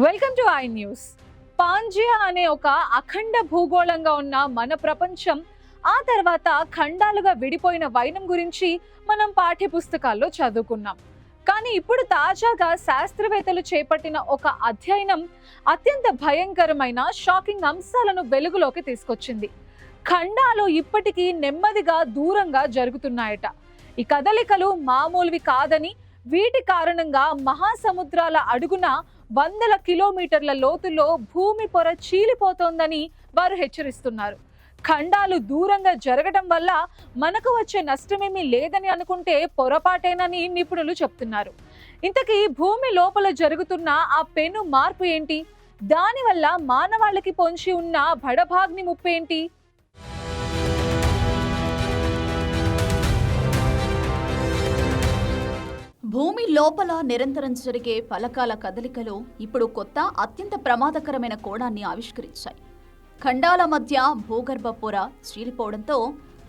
Welcome to I news. Pangaea అనే ఒక అఖండ భూగోళంగా ఉన్న మన ప్రపంచం ఆ తర్వాత ఖండాలుగా విడిపోయిన వైనం గురించి మనం పాఠ్య పుస్తకాల్లో చదువుకున్నాం. కానీ ఇప్పుడు తాజాగా శాస్త్రవేత్తలు చేపట్టిన ఒక అధ్యయనం అత్యంత భయంకరమైన షాకింగ్ అంశాలను వెలుగులోకి తీసుకొచ్చింది. ఖండాలు ఇప్పటికీ నెమ్మదిగా దూరంగా జరుగుతున్నాయట. ఈ కదలికలు మామూలువి కాదని, వీటి కారణంగా మహాసముద్రాల అడుగున వందల కిలోమీటర్ల లోతులో భూమి పొర చీలిపోతోందని వారు హెచ్చరిస్తున్నారు. ఖండాలు దూరంగా జరగడం వల్ల మనకు వచ్చే నష్టమేమీ లేదని అనుకుంటే పొరపాటేనని నిపుణులు చెప్తున్నారు. ఇంతకీ భూమి లోపల జరుగుతున్న ఆ పెను మార్పు ఏంటి? దానివల్ల మానవాళికి పొంచి ఉన్న బడభాగ్ని ముప్పేంటి? భూమి లోపల నిరంతరం జరిగే ఫలకాల కదలికలు ఇప్పుడు కొత్త అత్యంత ప్రమాదకరమైన కోణాన్ని ఆవిష్కరించాయి. ఖండాల మధ్య భూగర్భ పొర చీలిపోవడంతో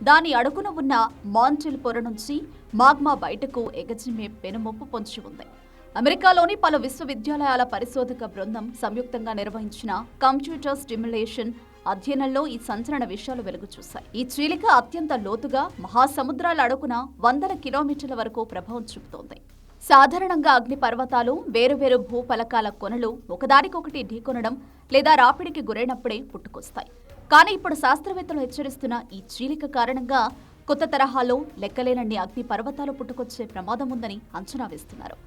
దాని అడుగున ఉన్న మాంటిల్ పొర నుంచి మాగ్మా బయటకు ఎగజిమ్మే పెనుముప్పు పొంచి ఉంది. అమెరికాలోని పలు విశ్వవిద్యాలయాల పరిశోధక బృందం సంయుక్తంగా నిర్వహించిన కంప్యూటర్ స్టిమ్యులేషన్ అధ్యయనంలో ఈ సంచలన విషయాలు వెలుగు చూశాయి. ఈ చీలిక అత్యంత లోతుగా మహాసముద్రాల అడుగున వందల కిలోమీటర్ల వరకు ప్రభావం చూపుతోంది. సాధారణంగా అగ్నిపర్వతాలు వేరువేరు భూఫలకాల కొనలు ఒకదానికొకటి ఢీకొనడం లేదా రాపిడికి గురైనప్పుడే పుట్టుకొస్తాయి. కానీ ఇప్పుడు శాస్త్రవేత్తలు హెచ్చరిస్తున్న ఈ చీలిక కారణంగా కొత్త తరహాలో లెక్కలేనన్ని అగ్నిపర్వతాలు పుట్టుకొచ్చే ప్రమాదం ఉందని అంచనా వేస్తున్నారు.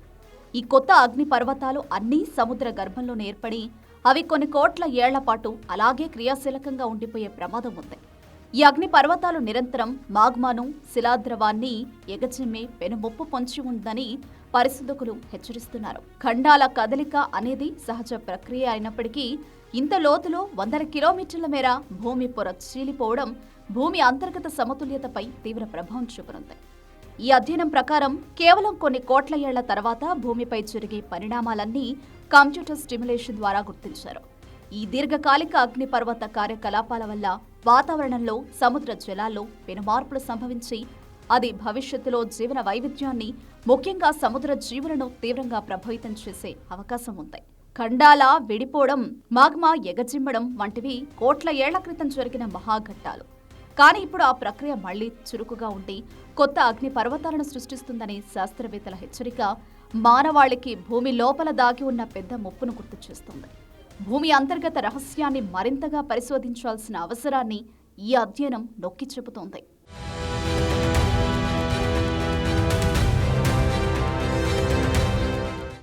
ఈ కొత్త అగ్నిపర్వతాలు అన్నీ సముద్ర గర్భంలోనే ఏర్పడి అవి కొన్ని కోట్ల ఏళ్ల పాటు అలాగే క్రియాశీలకంగా ఉండిపోయే ప్రమాదం ఉంది. ఈ అగ్ని పర్వతాలు నిరంతరం మాగ్మాను, శిలాద్రవాన్ని ఎగజిమ్మే పెనుముప్పు పొంచి ఉందని పరిశోధకులు హెచ్చరిస్తున్నారు. ఖండాల కదలిక అనేది సహజ ప్రక్రియ అయినప్పటికీ ఇంత లోతులో వందల కిలోమీటర్ల మేర భూమి పొర చీలిపోవడం భూమి అంతర్గత సమతుల్యతపై తీవ్ర ప్రభావం చూపనుంది. ఈ అధ్యయనం ప్రకారం కేవలం కొన్ని కోట్ల ఏళ్ల తర్వాత భూమిపై జరిగే పరిణామాలన్నీ కంప్యూటర్ స్టిమ్యులేషన్ ద్వారా గుర్తించారు. ఈ దీర్ఘకాలిక అగ్నిపర్వత కార్యకలాపాల వల్ల వాతావరణంలో, సముద్ర జలాల్లో పెనుమార్పులు సంభవించి అది భవిష్యత్తులో జీవన వైవిధ్యాన్ని, ముఖ్యంగా సముద్ర జీవులను తీవ్రంగా ప్రభావితం చేసే అవకాశం ఉంది. ఖండాల విడిపోవడం, మాగ్మా ఎగజిమ్మడం వంటివి కోట్ల ఏళ్ల క్రితం జరిగిన మహాఘట్టాలు. కానీ ఇప్పుడు ఆ ప్రక్రియ మళ్లీ చురుకుగా ఉండి కొత్త అగ్ని పర్వతాలను సృష్టిస్తుందనే శాస్త్రవేత్తల హెచ్చరిక మానవాళికి భూమి లోపల దాగి ఉన్న పెద్ద ముప్పును గుర్తు చేస్తుంది. భూమి అంతర్గత రహస్యాన్ని మరింతగా పరిశోధించాల్సిన అవసరాన్ని ఈ అధ్యయనం నొక్కి చెబుతోంది.